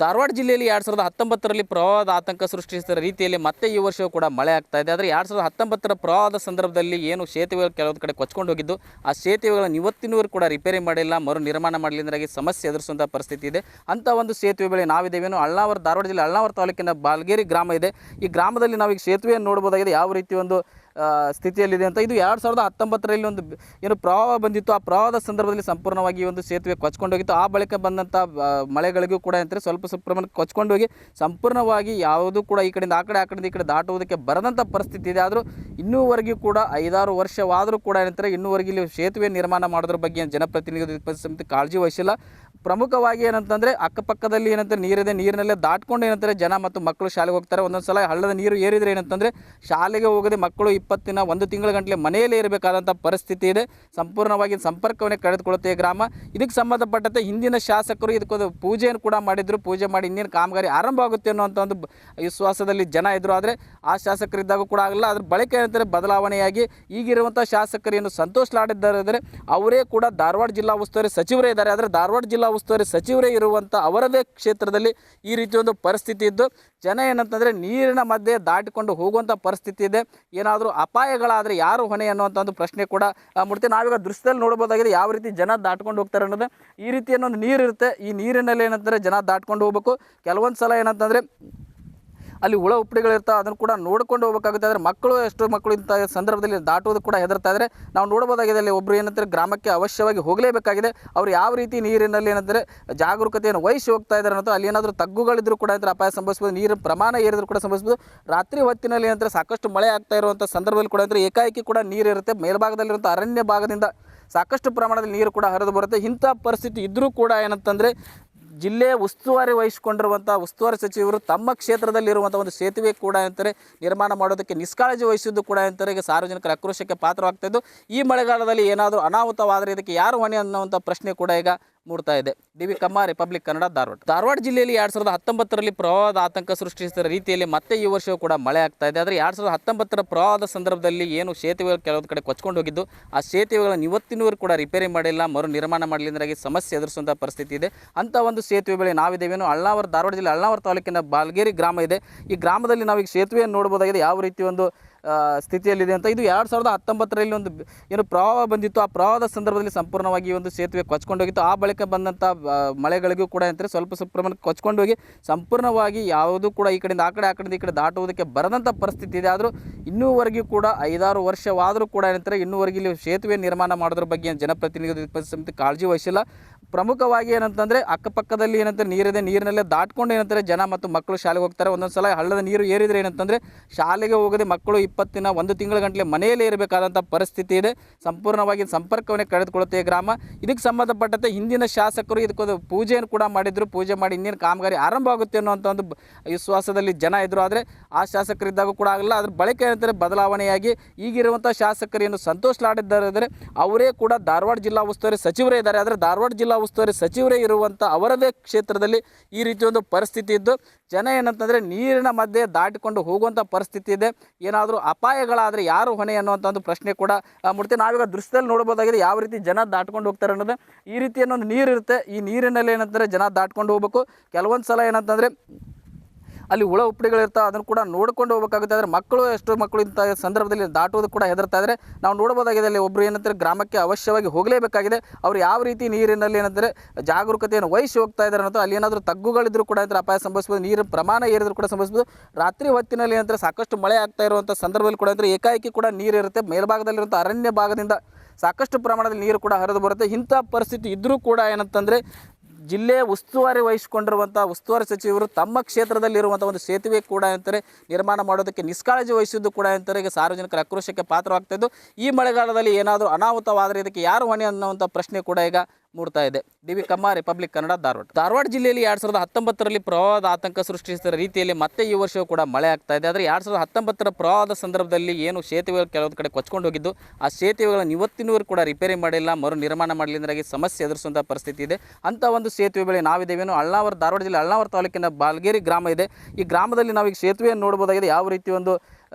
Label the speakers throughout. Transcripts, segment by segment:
Speaker 1: ಧಾರವಾಡ ಜಿಲ್ಲೆಯಲ್ಲಿ 2019ರಲ್ಲಿ ಪ್ರವಾಹದ ಆತಂಕ ಸೃಷ್ಟಿಸಿದ ರೀತಿಯಲ್ಲಿ ಮತ್ತೆ ಈ ವರ್ಷವೂ ಕೂಡ ಮಳೆ ಆಗ್ತಾ ಇದೆ. ಆದರೆ 2019ರ ಪ್ರವಾಹದ ಸಂದರ್ಭದಲ್ಲಿ ಏನು ಸೇತುವೆಗಳು ಕೆಲವೊಂದು ಕಡೆ ಕೊಚ್ಕೊಂಡು ಹೋಗಿದ್ದು, ಆ ಸೇತುವೆಗಳನ್ನು ಇವತ್ತಿನವರೆಗೂ ಕೂಡ ರಿಪೇರಿ ಮಾಡಿಲ್ಲ, ಮರು ನಿರ್ಮಾಣ ಮಾಡಲಿಂದಾಗಿ ಸಮಸ್ಯೆ ಎದುರಿಸುವಂಥ ಪರಿಸ್ಥಿತಿ ಇದೆ. ಅಂಥ ಒಂದು ಸೇತುವೆ ಬಳಿ ನಾವಿದ್ದೇವೇನು ಅಳ್ನಾವರ, ಧಾರವಾಡ ಜಿಲ್ಲೆ ಅಳ್ನಾವರ ತಾಲೂಕಿನ ಬಾಲ್ಗೇರಿ ಗ್ರಾಮ ಇದೆ. ಈ ಗ್ರಾಮದಲ್ಲಿ ನಾವೀಗ ಸೇತುವೆಯನ್ನು ನೋಡ್ಬೋದಾಗಿದೆ ಯಾವ ರೀತಿ ಒಂದು ಸ್ಥಿತಿಯಲ್ಲಿದೆ ಅಂತ. ಇದು 2019ರಲ್ಲಿ ಒಂದು ಏನು ಪ್ರವಾಹ ಬಂದಿತ್ತು, ಆ ಪ್ರವಾಹದ ಸಂದರ್ಭದಲ್ಲಿ ಸಂಪೂರ್ಣವಾಗಿ ಒಂದು ಸೇತುವೆ ಕೊಚ್ಕೊಂಡು ಹೋಗಿತ್ತು. ಆ ಬಳಿಕ ಬಂದಂಥ ಮಳೆಗಳಿಗೂ ಕೂಡ ಅಂತಾರೆ ಸ್ವಲ್ಪ ಪ್ರಮಾಣಕ್ಕೆ ಕೊಚ್ಕೊಂಡು ಹೋಗಿ ಸಂಪೂರ್ಣವಾಗಿ ಯಾವುದೂ ಕೂಡ ಈ ಕಡೆಯಿಂದ ಆ ಕಡೆಯಿಂದ ಈ ಕಡೆ ದಾಟುವುದಕ್ಕೆ ಬರದಂಥ ಪರಿಸ್ಥಿತಿ ಇದೆ. ಆದರೂ ಇನ್ನೂವರೆಗೂ ಕೂಡ 5-6 ವರ್ಷವಾದರೂ ಕೂಡ ಏನಂತಾರೆ ಇನ್ನೂವರೆಗೆ ಇಲ್ಲಿ ಸೇತುವೆ ನಿರ್ಮಾಣ ಮಾಡೋದ್ರ ಬಗ್ಗೆ ಜನಪ್ರತಿನಿಧಿ ಸಮಿತಿ ಕಾಳಜಿ ವಹಿಸಿಲ್ಲ. ಪ್ರಮುಖವಾಗಿ ಏನಂತಂದರೆ ಅಕ್ಕಪಕ್ಕದಲ್ಲಿ ಏನಂತಾರೆ ನೀರಿದೆ, ನೀರಿನಲ್ಲೇ ದಾಟ್ಕೊಂಡು ಏನಂತಾರೆ ಜನ ಮತ್ತು ಮಕ್ಕಳು ಶಾಲೆಗೆ ಹೋಗ್ತಾರೆ. ಒಂದೊಂದು ಸಲ ಹಳ್ಳದ ನೀರು ಏರಿದರೆ ಏನಂತಂದರೆ ಶಾಲೆಗೆ ಹೋಗದೆ ಮಕ್ಕಳು 20 ದಿನ 1 ತಿಂಗಳ ಗಂಟಲೆ ಮನೆಯಲ್ಲೇ ಇರಬೇಕಾದಂಥ ಪರಿಸ್ಥಿತಿ ಇದೆ. ಸಂಪೂರ್ಣವಾಗಿ ಸಂಪರ್ಕವನ್ನೇ ಕಳೆದುಕೊಳ್ಳುತ್ತೆ ಈ ಗ್ರಾಮ. ಇದಕ್ಕೆ ಸಂಬಂಧಪಟ್ಟಂತೆ ಹಿಂದಿನ ಶಾಸಕರು ಇದಕ್ಕೊಂದು ಪೂಜೆಯನ್ನು ಕೂಡ ಮಾಡಿದ್ರು. ಪೂಜೆ ಮಾಡಿ ಇನ್ನೇನು ಕಾಮಗಾರಿ ಆರಂಭ ಆಗುತ್ತೆ ಅನ್ನೋಂಥ ಒಂದು ವಿಶ್ವಾಸದಲ್ಲಿ ಜನ ಇದ್ದರು. ಆದರೆ ಆ ಶಾಸಕರಿದ್ದಾಗ ಕೂಡ ಆಗಲ್ಲ. ಅದ್ರ ಬಳಿಕ ಏನಂತಾರೆ ಬದಲಾವಣೆಯಾಗಿ ಈಗಿರುವಂಥ ಶಾಸಕರೇನು ಸಂತೋಷ್ ಲಾಡ್ ಇದ್ದಾರೆ, ಅವರೇ ಕೂಡ ಧಾರವಾಡ ಜಿಲ್ಲಾ ಉಸ್ತುವಾರಿ ಸಚಿವರೇ ಇದ್ದಾರೆ. ಆದರೆ ಧಾರವಾಡ ಜಿಲ್ಲಾ ಉಸ್ತುವಾರಿ ಸಚಿವರೇ ಇರುವಂಥ ಅವರದೇ ಕ್ಷೇತ್ರದಲ್ಲಿ ಈ ರೀತಿ ಒಂದು ಪರಿಸ್ಥಿತಿ ಇದ್ದು ಜನ ಏನಂತಂದರೆ ನೀರಿನ ಮಧ್ಯೆ ದಾಟಿಕೊಂಡು ಹೋಗುವಂಥ ಪರಿಸ್ಥಿತಿ ಇದೆ. ಏನಾದರೂ ಅಪಾಯಗಳಾದರೆ ಯಾರು ಹೊಣೆ ಅನ್ನುವಂಥ ಒಂದು ಪ್ರಶ್ನೆ ಕೂಡ ಮೂಡ್ತೀವಿ. ನಾವೀಗ ದೃಶ್ಯದಲ್ಲಿ ನೋಡ್ಬೋದಾಗಿದೆ ಯಾವ ರೀತಿ ಜನ ದಾಟ್ಕೊಂಡು ಹೋಗ್ತಾರೆ ಅನ್ನೋದು. ಈ ರೀತಿ ಅನ್ನೊಂದು ನೀರು ಇರುತ್ತೆ, ಈ ನೀರಿನಲ್ಲಿ ಏನಂತಾರೆ ಜನ ದಾಟ್ಕೊಂಡು ಹೋಗ್ಬೇಕು. ಕೆಲವೊಂದು ಸಲ ಏನಂತಂದರೆ ಅಲ್ಲಿ ಹುಳ ಉಪ್ಪಡಿಗಳಿರ್ತಾವೆ, ಅದನ್ನು ಕೂಡ ನೋಡ್ಕೊಂಡು ಹೋಗಬೇಕಾಗುತ್ತೆ. ಆದರೆ ಎಷ್ಟೋ ಮಕ್ಕಳು ಇಂಥ ಸಂದರ್ಭದಲ್ಲಿ ದಾಟುವುದು ಕೂಡ ಹೆದರ್ತಾ ಇದ್ದಾರೆ. ನಾವು ನೋಡ್ಬೋದಾಗಿದೆ ಅಲ್ಲಿ ಒಬ್ಬರು ಏನಂತಾರೆ ಗ್ರಾಮಕ್ಕೆ ಅವಶ್ಯವಾಗಿ ಹೋಗಲೇಬೇಕಾಗಿದೆ. ಅವರು ಯಾವ ರೀತಿ ನೀರಿನಲ್ಲಿ ಏನಂದರೆ ಜಾಗರೂಕತೆಯನ್ನು ವಹಿಸಿ ಹೋಗ್ತಾ ಇದ್ದಾರೆ ಅನ್ನೋದು. ಅಲ್ಲಿ ಏನಾದರೂ ತಗ್ಗುಗಳಿದ್ರೂ ಕೂಡ ಏನಂತಾರೆ ಅಪಾಯ ಸಂಭವಿಸ್ಬೋದು, ನೀರಿನ ಪ್ರಮಾಣ ಏರಿದ್ರು ಕೂಡ ಸಂಭವಿಸ್ಬೋದು. ರಾತ್ರಿ ಹೊತ್ತಿನಲ್ಲಿ ಏನಂದರೆ ಸಾಕಷ್ಟು ಮಳೆ ಆಗ್ತಾ ಇರುವಂಥ ಸಂದರ್ಭದಲ್ಲಿ ಕೂಡ ಅಂದರೆ ಏಕಾಏಕಿ ಕೂಡ ನೀರು ಇರುತ್ತೆ. ಮೇಲ್ಭಾಗದಲ್ಲಿರುವಂಥ ಅರಣ್ಯ ಭಾಗದಿಂದ ಸಾಕಷ್ಟು ಪ್ರಮಾಣದಲ್ಲಿ ನೀರು ಕೂಡ ಹರಿದು ಬರುತ್ತೆ. ಇಂಥ ಪರಿಸ್ಥಿತಿ ಇದ್ದರೂ ಕೂಡ ಏನಂತಂದರೆ ಜಿಲ್ಲೆಯ ಉಸ್ತುವಾರಿ ವಹಿಸಿಕೊಂಡಿರುವಂಥ ಉಸ್ತುವಾರಿ ಸಚಿವರು ತಮ್ಮ ಕ್ಷೇತ್ರದಲ್ಲಿರುವಂಥ ಒಂದು ಸೇತುವೆ ಕೂಡ ಅಂತಾರೆ ನಿರ್ಮಾಣ ಮಾಡೋದಕ್ಕೆ ನಿಷ್ಕಾಳಜಿ ವಹಿಸಿದ್ದು ಕೂಡ ಅಂತಾರೆ ಈಗ ಸಾರ್ವಜನಿಕರ ಆಕ್ರೋಶಕ್ಕೆ ಪಾತ್ರವಾಗ್ತಾಯಿದ್ದು. ಈ ಮಳೆಗಾಲದಲ್ಲಿ ಏನಾದರೂ ಅನಾಹುತವಾದರೆ ಇದಕ್ಕೆ ಯಾರು ಹೊಣೆ ಅನ್ನುವಂಥ ಪ್ರಶ್ನೆ ಕೂಡ ಈಗ ಮೂಡ್ತಾ ಇದೆ. ಡಿ.ವಿ. ಕಮ್ಮ, ರಿಪಬ್ಲಿಕ್ ಕನ್ನಡ, ಧಾರವಾಡ. ಧಾರವಾಡ ಜಿಲ್ಲೆಯಲ್ಲಿ 2019ರಲ್ಲಿ ಪ್ರವಾಹದ ಆತಂಕ ಸೃಷ್ಟಿಸಿದ ರೀತಿಯಲ್ಲಿ ಮತ್ತೆ ಈ ವರ್ಷವೂ ಕೂಡ ಮಳೆ ಆಗ್ತಾ ಇದೆ. ಆದರೆ 2019ರ ಪ್ರವಾಹದ ಸಂದರ್ಭದಲ್ಲಿ ಏನು ಸೇತುವೆಗಳು ಕೆಲವೊಂದು ಕಡೆ ಕೊಚ್ಕೊಂಡು ಹೋಗಿದ್ದು, ಆ ಸೇತುವೆಗಳನ್ನು ಇವತ್ತಿನವರೆಗೂ ಕೂಡ ರಿಪೇರಿ ಮಾಡಿಲ್ಲ, ಮರು ನಿರ್ಮಾಣ ಮಾಡಲಿಂದಾಗಿ ಸಮಸ್ಯೆ ಎದುರಿಸುವಂಥ ಪರಿಸ್ಥಿತಿ ಇದೆ. ಅಂಥ ಒಂದು ಸೇತುವೆ ಬಳಿ ನಾವಿದ್ದೇವೇನು ಅಳ್ನಾವರ, ಧಾರವಾಡ ಜಿಲ್ಲೆ ಅಳ್ನಾವರ ತಾಲೂಕಿನ ಬಾಲ್ಗೇರಿ ಗ್ರಾಮ ಇದೆ. ಈ ಗ್ರಾಮದಲ್ಲಿ ನಾವೀಗ ಸೇತುವೆಯನ್ನು ನೋಡ್ಬೋದಾಗಿದೆ ಯಾವ ರೀತಿ ಒಂದು ಸ್ಥಿತಿಯಲ್ಲಿದೆ ಅಂತ. ಇದು 2019ರಲ್ಲಿ ಒಂದು ಏನು ಪ್ರವಾಹ ಬಂದಿತ್ತು, ಆ ಪ್ರವಾಹದ ಸಂದರ್ಭದಲ್ಲಿ ಸಂಪೂರ್ಣವಾಗಿ ಒಂದು ಸೇತುವೆ ಕೊಚ್ಕೊಂಡು ಹೋಗಿತ್ತು. ಆ ಬಳಿಕ ಬಂದಂಥ ಮಳೆಗಳಿಗೂ ಕೂಡ ಅಂತಾರೆ ಸ್ವಲ್ಪ ಪ್ರಮಾಣಕ್ಕೆ ಕೊಚ್ಕೊಂಡು ಹೋಗಿ ಸಂಪೂರ್ಣವಾಗಿ ಯಾವುದೂ ಕೂಡ ಈ ಕಡೆಯಿಂದ ಆ ಕಡೆಯಿಂದ ಈ ಕಡೆ ದಾಟುವುದಕ್ಕೆ ಬರದಂಥ ಪರಿಸ್ಥಿತಿ ಇದೆ. ಆದರೂ ಇನ್ನೂವರೆಗೂ ಕೂಡ 5-6 ವರ್ಷವಾದರೂ ಕೂಡ ಏನಂತಾರೆ ಇನ್ನೂವರೆಗೆ ಇಲ್ಲಿ ಸೇತುವೆ ನಿರ್ಮಾಣ ಮಾಡೋದ್ರ ಬಗ್ಗೆ ಜನಪ್ರತಿನಿಧಿ ಸಮಿತಿ ಕಾಳಜಿ ವಹಿಸಿಲ್ಲ. ಪ್ರಮುಖವಾಗಿ ಏನಂತಂದರೆ ಅಕ್ಕಪಕ್ಕದಲ್ಲಿ ಏನಂತಾರೆ ನೀರಿದೆ, ನೀರಿನಲ್ಲೇ ದಾಟ್ಕೊಂಡು ಏನಂತಾರೆ ಜನ ಮತ್ತು ಮಕ್ಕಳು ಶಾಲೆಗೆ ಹೋಗ್ತಾರೆ. ಒಂದೊಂದು ಸಲ ಹಳ್ಳದ ನೀರು ಏರಿದರೆ ಏನಂತಂದರೆ ಶಾಲೆಗೆ ಹೋಗದೆ ಮಕ್ಕಳು 20 ದಿನ 1 ತಿಂಗಳ ಗಂಟಲೆ ಮನೆಯಲ್ಲೇ ಇರಬೇಕಾದಂಥ ಪರಿಸ್ಥಿತಿ ಇದೆ. ಸಂಪೂರ್ಣವಾಗಿ ಸಂಪರ್ಕವನ್ನೇ ಕಳೆದುಕೊಳ್ಳುತ್ತೆ ಈ ಗ್ರಾಮ. ಇದಕ್ಕೆ ಸಂಬಂಧಪಟ್ಟಂತೆ ಹಿಂದಿನ ಶಾಸಕರು ಇದಕ್ಕೊಂದು ಪೂಜೆಯನ್ನು ಕೂಡ ಮಾಡಿದ್ರು. ಪೂಜೆ ಮಾಡಿ ಇನ್ನೇನು ಕಾಮಗಾರಿ ಆರಂಭ ಆಗುತ್ತೆ ಅನ್ನೋಂಥ ಒಂದು ವಿಶ್ವಾಸದಲ್ಲಿ ಜನ ಇದ್ದರು. ಆದರೆ ಆ ಶಾಸಕರಿದ್ದಾಗ ಕೂಡ ಆಗಲ್ಲ. ಅದ್ರ ಬಳಿಕ ಏನಂತಾರೆ ಬದಲಾವಣೆಯಾಗಿ ಈಗಿರುವಂಥ ಶಾಸಕರೇನು ಸಂತೋಷ್ ಲಾಡ್ ಇದ್ದಾರೆ, ಅವರೇ ಕೂಡ ಧಾರವಾಡ ಜಿಲ್ಲಾ ಉಸ್ತುವಾರಿ ಸಚಿವರೇ ಇದ್ದಾರೆ. ಆದರೆ ಧಾರವಾಡ ಜಿಲ್ಲಾ ಉಸ್ತುವಾರಿ ಸಚಿವರೇ ಇರುವಂಥ ಅವರದೇ ಕ್ಷೇತ್ರದಲ್ಲಿ ಈ ರೀತಿ ಒಂದು ಪರಿಸ್ಥಿತಿ ಇದ್ದು ಜನ ಏನಂತಂದರೆ ನೀರಿನ ಮಧ್ಯೆ ದಾಟಿಕೊಂಡು ಹೋಗುವಂಥ ಪರಿಸ್ಥಿತಿ ಇದೆ. ಏನಾದರೂ ಅಪಾಯಗಳಾದರೆ ಯಾರು ಹೊಣೆ ಅನ್ನುವಂಥ ಒಂದು ಪ್ರಶ್ನೆ ಕೂಡ ಮೂಡ್ತೀವಿ. ನಾವೀಗ ದೃಶ್ಯದಲ್ಲಿ ನೋಡ್ಬೋದಾಗಿದೆ ಯಾವ ರೀತಿ ಜನ ದಾಟ್ಕೊಂಡು ಹೋಗ್ತಾರೆ ಅನ್ನೋದು. ಈ ರೀತಿ ಅನ್ನೊಂದು ನೀರು ಇರುತ್ತೆ, ಈ ನೀರಿನಲ್ಲಿ ಏನಂತಾರೆ ಜನ ದಾಟ್ಕೊಂಡು ಹೋಗ್ಬೇಕು. ಕೆಲವೊಂದು ಸಲ ಏನಂತಂದರೆ ಅಲ್ಲಿ ಹುಳ ಉಪ್ಪಡಿಗಳಿರ್ತಾವೆ, ಅದನ್ನು ಕೂಡ ನೋಡ್ಕೊಂಡು ಹೋಗಬೇಕಾಗುತ್ತೆ. ಆದರೆ ಎಷ್ಟೋ ಮಕ್ಕಳು ಇಂಥ ಸಂದರ್ಭದಲ್ಲಿ ದಾಟುವುದು ಕೂಡ ಹೆದರ್ತಾ ಇದ್ದಾರೆ. ನಾವು ನೋಡ್ಬೋದಾಗಿದೆ ಅಲ್ಲಿ ಒಬ್ಬರು ಏನಂತಾರೆ ಗ್ರಾಮಕ್ಕೆ ಅವಶ್ಯವಾಗಿ ಹೋಗಲೇಬೇಕಾಗಿದೆ. ಅವರು ಯಾವ ರೀತಿ ನೀರಿನಲ್ಲಿ ಏನಂದರೆ ಜಾಗರೂಕತೆಯನ್ನು ವಹಿಸಿ ಹೋಗ್ತಾ ಇದ್ದಾರೆ ಅನ್ನೋದು. ಅಲ್ಲಿ ಏನಾದರೂ ತಗ್ಗುಗಳಿದ್ರೂ ಕೂಡ ಏನಂತಾರೆ ಅಪಾಯ ಸಂಭವಿಸ್ಬೋದು, ನೀರಿನ ಪ್ರಮಾಣ ಏರಿದ್ರು ಕೂಡ ಸಂಭವಿಸ್ಬೋದು. ರಾತ್ರಿ ಹೊತ್ತಿನಲ್ಲಿ ಏನಂತಾರೆ ಸಾಕಷ್ಟು ಮಳೆ ಆಗ್ತಾ ಇರುವಂಥ ಸಂದರ್ಭದಲ್ಲಿ ಕೂಡ ಅಂದರೆ ಏಕಾಏಕಿ ಕೂಡ ನೀರು ಇರುತ್ತೆ. ಮೇಲ್ಭಾಗದಲ್ಲಿರುವಂಥ ಅರಣ್ಯ ಭಾಗದಿಂದ ಸಾಕಷ್ಟು ಪ್ರಮಾಣದಲ್ಲಿ ನೀರು ಕೂಡ ಹರಿದು ಬರುತ್ತೆ. ಇಂಥ ಪರಿಸ್ಥಿತಿ ಇದ್ದರೂ ಕೂಡ ಏನಂತಂದರೆ ಜಿಲ್ಲೆಯ ಉಸ್ತುವಾರಿ ವಹಿಸಿಕೊಂಡಿರುವಂಥ ಉಸ್ತುವಾರಿ ಸಚಿವರು ತಮ್ಮ ಕ್ಷೇತ್ರದಲ್ಲಿರುವಂಥ ಒಂದು ಸೇತುವೆ ಕೂಡ ಅಂತಾರೆ ನಿರ್ಮಾಣ ಮಾಡೋದಕ್ಕೆ ನಿಷ್ಕಾಳಜಿ ವಹಿಸಿದ್ದು ಕೂಡ ಅಂತಾರೆ ಈಗ ಸಾರ್ವಜನಿಕರ ಆಕ್ರೋಶಕ್ಕೆ ಪಾತ್ರವಾಗ್ತಾಯಿದ್ದು. ಈ ಮಳೆಗಾಲದಲ್ಲಿ ಏನಾದರೂ ಅನಾಹುತವಾದರೆ ಇದಕ್ಕೆ ಯಾರು ಹೊಣೆ ಅನ್ನುವಂಥ ಪ್ರಶ್ನೆ ಕೂಡ ಈಗ ಮೂಡ್ತಾ ಇದೆ. ಡಿ.ವಿ. ಕಮ್ಮ, ರಿಪಬ್ಲಿಕ್ ಕನ್ನಡ, ಧಾರವಾಡ. ಧಾರವಾಡ ಜಿಲ್ಲೆಯಲ್ಲಿ 2019ರಲ್ಲಿ ಪ್ರವಾಹದ ಆತಂಕ ಸೃಷ್ಟಿಸಿದ ರೀತಿಯಲ್ಲಿ ಮತ್ತೆ ಈ ವರ್ಷವೂ ಕೂಡ ಮಳೆ ಆಗ್ತಾ ಇದೆ. ಆದರೆ 2019ರ ಪ್ರವಾಹದ ಸಂದರ್ಭದಲ್ಲಿ ಏನು ಸೇತುವೆಗಳು ಕೆಲವೊಂದು ಕಡೆ ಕೊಚ್ಕೊಂಡು ಹೋಗಿದ್ದು, ಆ ಸೇತುವೆಗಳನ್ನು ಇವತ್ತಿನವರೆಗೂ ಕೂಡ ರಿಪೇರಿ ಮಾಡಿಲ್ಲ, ಮರು ನಿರ್ಮಾಣ ಮಾಡಲಿಂದಾಗಿ ಸಮಸ್ಯೆ ಎದುರಿಸುವಂಥ ಪರಿಸ್ಥಿತಿ ಇದೆ. ಅಂಥ ಒಂದು ಸೇತುವೆ ಬಳಿ ನಾವಿದ್ದೇವೇನು ಅಳ್ನಾವರ, ಧಾರವಾಡ ಜಿಲ್ಲೆ ಅಳ್ನಾವರ ತಾಲೂಕಿನ ಬಾಲ್ಗೇರಿ ಗ್ರಾಮ ಇದೆ. ಈ ಗ್ರಾಮದಲ್ಲಿ ನಾವೀಗ ಸೇತುವೆಯನ್ನು ನೋಡ್ಬೋದಾಗಿದೆ ಯಾವ ರೀತಿ ಒಂದು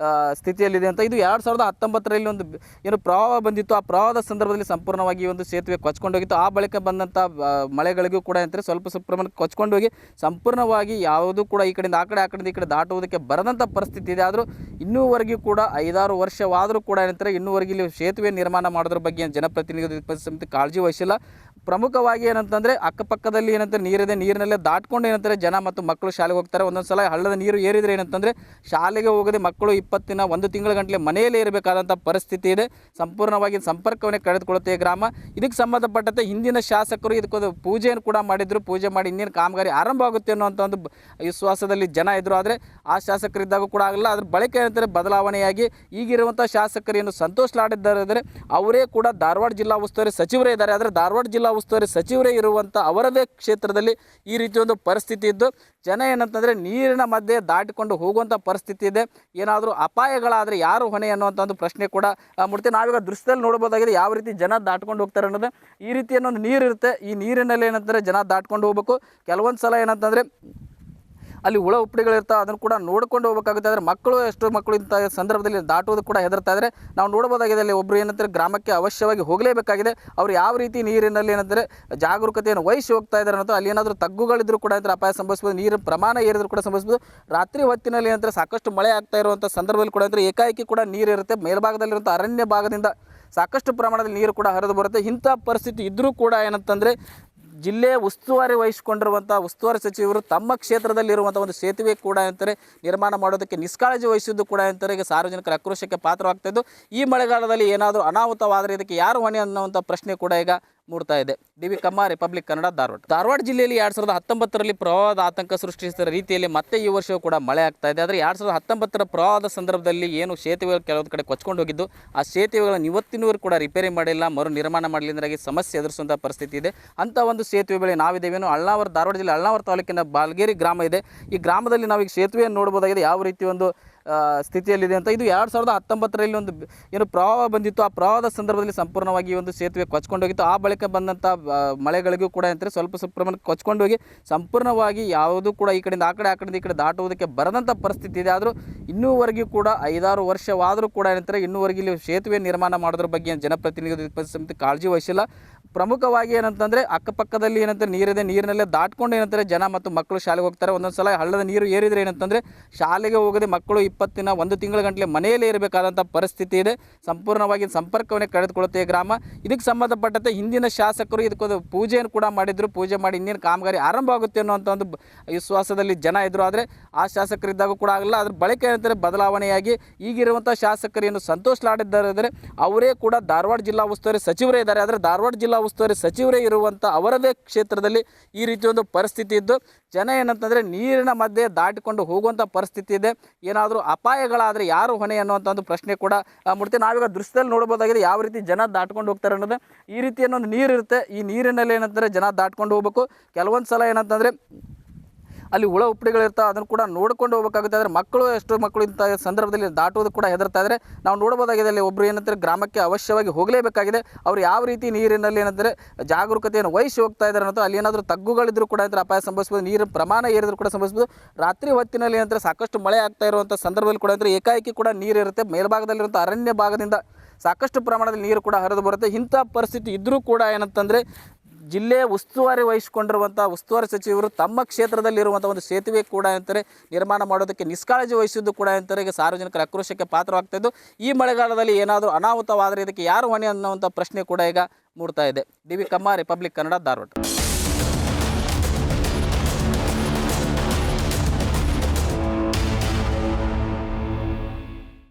Speaker 1: ಸ್ಥಿತಿಯಲ್ಲಿದೆ ಅಂತ. ಇದು 2019ರಲ್ಲಿ ಒಂದು ಏನು ಪ್ರವಾಹ ಬಂದಿತ್ತು, ಆ ಪ್ರವಾಹದ ಸಂದರ್ಭದಲ್ಲಿ ಸಂಪೂರ್ಣವಾಗಿ ಒಂದು ಸೇತುವೆ ಕೊಚ್ಕೊಂಡು ಹೋಗಿತ್ತು. ಆ ಬಳಿಕ ಬಂದಂಥ ಮಳೆಗಳಿಗೂ ಕೂಡ ಏನಂತಾರೆ ಸ್ವಲ್ಪ ಪ್ರಮಾಣಕ್ಕೆ ಕೊಚ್ಕೊಂಡು ಹೋಗಿ ಸಂಪೂರ್ಣವಾಗಿ ಯಾವುದೂ ಕೂಡ ಈ ಕಡೆಯಿಂದ ಆ ಕಡೆ, ಆ ಕಡೆಯಿಂದ ಈ ಕಡೆ ದಾಟುವುದಕ್ಕೆ ಬರದಂಥ ಪರಿಸ್ಥಿತಿ ಇದೆ. ಆದರೂ ಇನ್ನೂವರೆಗೂ ಕೂಡ 5-6 ವರ್ಷವಾದರೂ ಕೂಡ ಏನಂತಾರೆ ಇನ್ನೂವರೆಗೂ ಇಲ್ಲಿ ಸೇತುವೆ ನಿರ್ಮಾಣ ಮಾಡೋದ್ರ ಬಗ್ಗೆ ಜನಪ್ರತಿನಿಧಿ ಸಮಿತಿ ಕಾಳಜಿ ವಹಿಸಿಲ್ಲ. ಪ್ರಮುಖವಾಗಿ ಏನಂತಂದರೆ ಅಕ್ಕಪಕ್ಕದಲ್ಲಿ ಏನಂತಾರೆ ನೀರಿದೆ, ನೀರಿನಲ್ಲೇ ದಾಟ್ಕೊಂಡು ಏನಂತಾರೆ ಜನ ಮತ್ತು ಮಕ್ಕಳು ಶಾಲೆಗೆ ಹೋಗ್ತಾರೆ. ಒಂದೊಂದು ಸಲ ಹಳ್ಳದ ನೀರು ಏರಿದರೆ ಏನಂತಂದರೆ ಶಾಲೆಗೆ ಹೋಗದೆ ಮಕ್ಕಳು 20 ದಿನ 1 ತಿಂಗಳ ಗಂಟಲೆ ಮನೆಯಲ್ಲೇ ಇರಬೇಕಾದಂಥ ಪರಿಸ್ಥಿತಿ ಇದೆ. ಸಂಪೂರ್ಣವಾಗಿ ಸಂಪರ್ಕವನ್ನೇ ಕಳೆದುಕೊಳ್ಳುತ್ತೆ ಗ್ರಾಮ. ಇದಕ್ಕೆ ಸಂಬಂಧಪಟ್ಟಂತೆ ಹಿಂದಿನ ಶಾಸಕರು ಇದಕ್ಕೊಂದು ಪೂಜೆಯನ್ನು ಕೂಡ ಮಾಡಿದ್ರು. ಪೂಜೆ ಮಾಡಿ ಇನ್ನೇನು ಕಾಮಗಾರಿ ಆರಂಭ ಆಗುತ್ತೆ ಅನ್ನೋಂಥ ಒಂದು ವಿಶ್ವಾಸದಲ್ಲಿ ಜನ ಇದ್ದರು. ಆದರೆ ಆ ಶಾಸಕರಿದ್ದಾಗ ಕೂಡ ಆಗಲ್ಲ. ಅದ್ರ ಬಳಿಕ ಏನಂತಾರೆ ಬದಲಾವಣೆಯಾಗಿ ಈಗಿರುವಂಥ ಶಾಸಕರು ಏನು ಸಂತೋಷ್ ಲಾಡ್ ಇದ್ದಾರೆ, ಅವರೇ ಕೂಡ ಧಾರವಾಡ ಜಿಲ್ಲಾ ಉಸ್ತುವಾರಿ ಸಚಿವರೇ ಇದ್ದಾರೆ. ಆದರೆ ಧಾರವಾಡ ಜಿಲ್ಲಾ ಉಸ್ತುವಾರಿ ಸಚಿವರೇ ಇರುವಂಥ ಅವರದೇ ಕ್ಷೇತ್ರದಲ್ಲಿ ಈ ರೀತಿ ಒಂದು ಪರಿಸ್ಥಿತಿ ಇದ್ದು ಜನ ಏನಂತಂದರೆ ನೀರಿನ ಮಧ್ಯೆ ದಾಟಿಕೊಂಡು ಹೋಗುವಂಥ ಪರಿಸ್ಥಿತಿ ಇದೆ. ಏನಾದರೂ ಅಪಾಯಗಳಾದರೆ ಯಾರು ಹೊಣೆ ಅನ್ನುವಂಥ ಒಂದು ಪ್ರಶ್ನೆ ಕೂಡ ಮೂಡ್ತೀವಿ. ನಾವೀಗ ದೃಶ್ಯದಲ್ಲಿ ನೋಡ್ಬೋದಾಗಿದೆ ಯಾವ ರೀತಿ ಜನ ದಾಟ್ಕೊಂಡು ಹೋಗ್ತಾರೆ ಅನ್ನೋದು. ಈ ರೀತಿ ಅನ್ನೊಂದು ನೀರು ಇರುತ್ತೆ, ಈ ನೀರಿನಲ್ಲಿ ಏನಂತಾರೆ ಜನ ದಾಟ್ಕೊಂಡು ಹೋಗ್ಬೇಕು. ಕೆಲವೊಂದು ಸಲ ಏನಂತಂದರೆ ಅಲ್ಲಿ ಹುಳ ಉಪ್ಪಡಿಗಳಿರ್ತಾವೆ, ಅದನ್ನು ಕೂಡ ನೋಡ್ಕೊಂಡು ಹೋಗಬೇಕಾಗುತ್ತೆ. ಆದರೆ ಎಷ್ಟೋ ಮಕ್ಕಳು ಇಂಥ ಸಂದರ್ಭದಲ್ಲಿ ದಾಟುವುದು ಕೂಡ ಹೆದರ್ತಾ ಇದ್ದಾರೆ. ನಾವು ನೋಡ್ಬೋದಾಗಿದೆ ಅಲ್ಲಿ ಒಬ್ಬರು ಏನಂತಾರೆ ಗ್ರಾಮಕ್ಕೆ ಅವಶ್ಯವಾಗಿ ಹೋಗಲೇಬೇಕಾಗಿದೆ. ಅವರು ಯಾವ ರೀತಿ ನೀರಿನಲ್ಲಿ ಏನಂದರೆ ಜಾಗರೂಕತೆಯನ್ನು ವಹಿಸಿ ಹೋಗ್ತಾ ಇದ್ದಾರೆ ಅನ್ನೋದು. ಅಲ್ಲಿ ಏನಾದರೂ ತಗ್ಗುಗಳಿದ್ರೂ ಕೂಡ ಏನಂದರೆ ಅಪಾಯ ಸಂಭವಿಸ್ಬೋದು, ನೀರಿನ ಪ್ರಮಾಣ ಏರಿದ್ರು ಕೂಡ ಸಂಭವಿಸ್ಬೋದು. ರಾತ್ರಿ ಹೊತ್ತಿನಲ್ಲಿ ಏನಂದರೆ ಸಾಕಷ್ಟು ಮಳೆ ಆಗ್ತಾ ಇರುವಂಥ ಸಂದರ್ಭದಲ್ಲಿ ಕೂಡ ಅಂದರೆ ಏಕಾಏಕಿ ಕೂಡ ನೀರಿರುತ್ತೆ. ಮೇಲ್ಭಾಗದಲ್ಲಿರುವಂಥ ಅರಣ್ಯ ಭಾಗದಿಂದ ಸಾಕಷ್ಟು ಪ್ರಮಾಣದಲ್ಲಿ ನೀರು ಕೂಡ ಹರಿದು ಬರುತ್ತೆ. ಇಂಥ ಪರಿಸ್ಥಿತಿ ಇದ್ದರೂ ಕೂಡ ಏನಂತಂದರೆ ಜಿಲ್ಲೆಯ ಉಸ್ತುವಾರಿ ವಹಿಸಿಕೊಂಡಿರುವಂಥ ಉಸ್ತುವಾರಿ ಸಚಿವರು ತಮ್ಮ ಕ್ಷೇತ್ರದಲ್ಲಿರುವಂಥ ಒಂದು ಸೇತುವೆ ಕೂಡ ಅಂತಾರೆ ನಿರ್ಮಾಣ ಮಾಡೋದಕ್ಕೆ ನಿಷ್ಕಾಳಜಿ ವಹಿಸಿದ್ದು ಕೂಡ ಅಂತಾರೆ ಈಗ ಸಾರ್ವಜನಿಕರ ಆಕ್ರೋಶಕ್ಕೆ ಪಾತ್ರವಾಗ್ತಾಯಿದ್ದು. ಈ ಮಳೆಗಾಲದಲ್ಲಿ ಏನಾದರೂ ಅನಾಹುತವಾದರೆ ಇದಕ್ಕೆ ಯಾರು ಹೊಣೆ ಅನ್ನುವಂಥ ಪ್ರಶ್ನೆ ಕೂಡ ಈಗ ಮೂಡ್ತಾ ಇದೆ. ಡಿ.ವಿ. ಕಮ್ಮ, ರಿಪಬ್ಲಿಕ್ ಕನ್ನಡ, ಧಾರವಾಡ ಜಿಲ್ಲೆಯಲ್ಲಿ 2019ರಲ್ಲಿ ಪ್ರವಾಹದ ಆತಂಕ ಸೃಷ್ಟಿಸಿದ ರೀತಿಯಲ್ಲಿ ಮತ್ತೆ ಈ ವರ್ಷವೂ ಕೂಡ ಮಳೆ ಆಗ್ತಾ ಇದೆ. ಆದರೆ 2019ರ ಪ್ರವಾಹದ ಸಂದರ್ಭದಲ್ಲಿ ಏನು ಸೇತುವೆಗಳು ಕೆಲವೊಂದು ಕಡೆ ಕೊಚ್ಕೊಂಡು ಹೋಗಿದ್ದು, ಆ ಸೇತುವೆಗಳನ್ನು ಇವತ್ತಿನವರೆಗೂ ಕೂಡ ರಿಪೇರಿ ಮಾಡಿಲ್ಲ, ಮರು ನಿರ್ಮಾಣ ಮಾಡಲಿಂದಾಗಿ ಸಮಸ್ಯೆ ಎದುರಿಸುವಂಥ ಪರಿಸ್ಥಿತಿ ಇದೆ. ಅಂಥ ಒಂದು ಸೇತುವೆ ಬಳಿ ನಾವಿದ್ದೇವೇನು ಅಳ್ನಾವರ, ಧಾರವಾಡ ಜಿಲ್ಲೆ ಅಳ್ನಾವರ ತಾಲೂಕಿನ ಬಾಲ್ಗೇರಿ ಗ್ರಾಮ ಇದೆ. ಈ ಗ್ರಾಮದಲ್ಲಿ ನಾವೀಗ ಸೇತುವೆಯನ್ನು ನೋಡ್ಬೋದಾಗಿದೆ ಯಾವ ರೀತಿ ಒಂದು ಸ್ಥಿತಿಯಲ್ಲಿದೆ ಅಂತ. ಇದು 2019ರಲ್ಲಿ ಒಂದು ಏನು ಪ್ರವಾಹ ಬಂದಿತ್ತು, ಆ ಪ್ರವಾಹದ ಸಂದರ್ಭದಲ್ಲಿ ಸಂಪೂರ್ಣವಾಗಿ ಒಂದು ಸೇತುವೆ ಕೊಚ್ಕೊಂಡು ಹೋಗಿತ್ತು. ಆ ಬಳಿಕ ಬಂದಂಥ ಮಳೆಗಳಿಗೂ ಕೂಡ ಏನಂತಾರೆ ಸ್ವಲ್ಪ ಪ್ರಮಾಣಕ್ಕೆ ಕೊಚ್ಕೊಂಡು ಹೋಗಿ ಸಂಪೂರ್ಣವಾಗಿ ಯಾವುದೂ ಕೂಡ ಈ ಕಡೆಯಿಂದ ಆ ಕಡೆ, ಆ ಕಡೆಯಿಂದ ಈ ಕಡೆ ದಾಟುವುದಕ್ಕೆ ಬರದಂಥ ಪರಿಸ್ಥಿತಿ ಇದೆ. ಆದರೂ ಇನ್ನೂವರೆಗೂ ಕೂಡ 5-6 ವರ್ಷವಾದರೂ ಕೂಡ ಏನಂತಾರೆ ಇನ್ನೂವರೆಗೂ ಇಲ್ಲಿ ಸೇತುವೆ ನಿರ್ಮಾಣ ಮಾಡೋದ್ರ ಬಗ್ಗೆ ಜನಪ್ರತಿನಿಧಿ ಸಮಿತಿ ಕಾಳಜಿ ವಹಿಸಿಲ್ಲ. ಪ್ರಮುಖವಾಗಿ ಏನಂತಂದರೆ ಅಕ್ಕಪಕ್ಕದಲ್ಲಿ ಏನಂತಾರೆ ನೀರಿದೆ, ನೀರಿನಲ್ಲೇ ದಾಟ್ಕೊಂಡು ಏನಂತಾರೆ ಜನ ಮತ್ತು ಮಕ್ಕಳು ಶಾಲೆಗೆ ಹೋಗ್ತಾರೆ. ಒಂದೊಂದು ಸಲ ಹಳ್ಳದ ನೀರು ಏರಿದರೆ ಏನಂತಂದರೆ ಶಾಲೆಗೆ ಹೋಗದೆ ಮಕ್ಕಳು 20 ದಿನ 1 ತಿಂಗಳ ಗಂಟಲೆ ಮನೆಯಲ್ಲೇ ಇರಬೇಕಾದಂಥ ಪರಿಸ್ಥಿತಿ ಇದೆ. ಸಂಪೂರ್ಣವಾಗಿ ಸಂಪರ್ಕವನ್ನೇ ಕಳೆದುಕೊಳ್ಳುತ್ತೆ ಗ್ರಾಮ. ಇದಕ್ಕೆ ಸಂಬಂಧಪಟ್ಟಂತೆ ಹಿಂದಿನ ಶಾಸಕರು ಇದಕ್ಕೊಂದು ಪೂಜೆಯನ್ನು ಕೂಡ ಮಾಡಿದ್ರು. ಪೂಜೆ ಮಾಡಿ ಇನ್ನೇನು ಕಾಮಗಾರಿ ಆರಂಭ ಆಗುತ್ತೆ ಅನ್ನೋಂಥ ಒಂದು ವಿಶ್ವಾಸದಲ್ಲಿ ಜನ ಇದ್ದರು. ಆದರೆ ಆ ಶಾಸಕರಿದ್ದಾಗ ಕೂಡ ಆಗಲ್ಲ. ಅದ್ರ ಬಳಿಕ ಏನಂತಾರೆ ಬದಲಾವಣೆಯಾಗಿ ಈಗಿರುವಂಥ ಶಾಸಕರು ಏನು ಸಂತೋಷ್ ಲಾಡ್ ಇದ್ದಾರೆ, ಅವರೇ ಕೂಡ ಧಾರವಾಡ ಜಿಲ್ಲಾ ಉಸ್ತುವಾರಿ ಸಚಿವರೇ ಇದ್ದಾರೆ. ಆದರೆ ಧಾರವಾಡ ಜಿಲ್ಲಾ ಉಸ್ತುವಾರಿ ಸಚಿವರೇ ಇರುವಂಥ ಅವರದೇ ಕ್ಷೇತ್ರದಲ್ಲಿ ಈ ರೀತಿ ಒಂದು ಪರಿಸ್ಥಿತಿ ಇದ್ದು ಜನ ಏನಂತಂದರೆ ನೀರಿನ ಮಧ್ಯೆ ದಾಟಿಕೊಂಡು ಹೋಗುವಂಥ ಪರಿಸ್ಥಿತಿ ಇದೆ. ಏನಾದರೂ ಅಪಾಯಗಳಾದರೆ ಯಾರು ಹೊಣೆ ಅನ್ನುವಂಥ ಒಂದು ಪ್ರಶ್ನೆ ಕೂಡ ಮೂಡ್ತೀವಿ. ನಾವೀಗ ದೃಶ್ಯದಲ್ಲಿ ನೋಡ್ಬೋದಾಗಿದೆ ಯಾವ ರೀತಿ ಜನ ದಾಟ್ಕೊಂಡು ಹೋಗ್ತಾರೆ ಅನ್ನೋದು. ಈ ರೀತಿ ಅನ್ನೊಂದು ನೀರು ಇರುತ್ತೆ, ಈ ನೀರಿನಲ್ಲಿ ಏನಂತಾರೆ ಜನ ದಾಟ್ಕೊಂಡು ಹೋಗ್ಬೇಕು. ಕೆಲವೊಂದು ಸಲ ಏನಂತಂದರೆ ಅಲ್ಲಿ ಹುಳ ಉಪ್ಪಡಿಗಳಿರ್ತಾವೆ, ಅದನ್ನು ಕೂಡ ನೋಡ್ಕೊಂಡು ಹೋಗಬೇಕಾಗುತ್ತೆ. ಆದರೆ ಎಷ್ಟೋ ಮಕ್ಕಳು ಇಂಥ ಸಂದರ್ಭದಲ್ಲಿ ದಾಟುವುದು ಕೂಡ ಹೆದರ್ತಾ ಇದ್ದಾರೆ. ನಾವು ನೋಡ್ಬೋದಾಗಿದೆ ಅಲ್ಲಿ ಒಬ್ಬರು ಏನಂತಾರೆ ಗ್ರಾಮಕ್ಕೆ ಅವಶ್ಯವಾಗಿ ಹೋಗಲೇಬೇಕಾಗಿದೆ. ಅವರು ಯಾವ ರೀತಿ ನೀರಿನಲ್ಲಿ ಏನಂದರೆ ಜಾಗರೂಕತೆಯನ್ನು ವಹಿಸಿ ಹೋಗ್ತಾ ಇದ್ದಾರೆ ಅನ್ನೋದು. ಅಲ್ಲಿ ಏನಾದರೂ ತಗ್ಗುಗಳಿದ್ರೂ ಕೂಡ ಏನಂತಾರೆ ಅಪಾಯ ಸಂಭವಿಸ್ಬೋದು, ನೀರಿನ ಪ್ರಮಾಣ ಏರಿದ್ರು ಕೂಡ ಸಂಭವಿಸ್ಬೋದು. ರಾತ್ರಿ ಹೊತ್ತಿನಲ್ಲಿ ಏನಂದರೆ ಸಾಕಷ್ಟು ಮಳೆ ಆಗ್ತಾ ಇರುವಂಥ ಸಂದರ್ಭದಲ್ಲಿ ಕೂಡ ಅಂದರೆ ಏಕಾಏಕಿ ಕೂಡ ನೀರು ಇರುತ್ತೆ. ಮೇಲ್ಭಾಗದಲ್ಲಿರುವಂಥ ಅರಣ್ಯ ಭಾಗದಿಂದ ಸಾಕಷ್ಟು ಪ್ರಮಾಣದಲ್ಲಿ ನೀರು ಕೂಡ ಹರಿದು ಬರುತ್ತೆ. ಇಂಥ ಪರಿಸ್ಥಿತಿ ಇದ್ದರೂ ಕೂಡ ಏನಂತಂದರೆ ಜಿಲ್ಲೆಯ ಉಸ್ತುವಾರಿ ವಹಿಸಿಕೊಂಡಿರುವಂಥ ಉಸ್ತುವಾರಿ ಸಚಿವರು ತಮ್ಮ ಕ್ಷೇತ್ರದಲ್ಲಿರುವಂಥ ಒಂದು ಸೇತುವೆ ಕೂಡ ಅಂತಾರೆ ನಿರ್ಮಾಣ ಮಾಡೋದಕ್ಕೆ ನಿಷ್ಕಾಳಜಿ ವಹಿಸಿದ್ದು ಕೂಡ ಅಂತಾರೆ ಈಗ ಸಾರ್ವಜನಿಕರ ಆಕ್ರೋಶಕ್ಕೆ ಪಾತ್ರವಾಗ್ತಾಯಿದ್ದು. ಈ ಮಳೆಗಾಲದಲ್ಲಿ ಏನಾದರೂ ಅನಾಹುತವಾದರೆ ಇದಕ್ಕೆ ಯಾರು ಹೊಣೆ ಅನ್ನುವಂಥ ಪ್ರಶ್ನೆ ಕೂಡ ಈಗ ಮೂಡ್ತಾ ಇದೆ. ಡಿ.ವಿ. ಕಮ್ಮ, ರಿಪಬ್ಲಿಕ್ ಕನ್ನಡ, ಧಾರವಾಡ.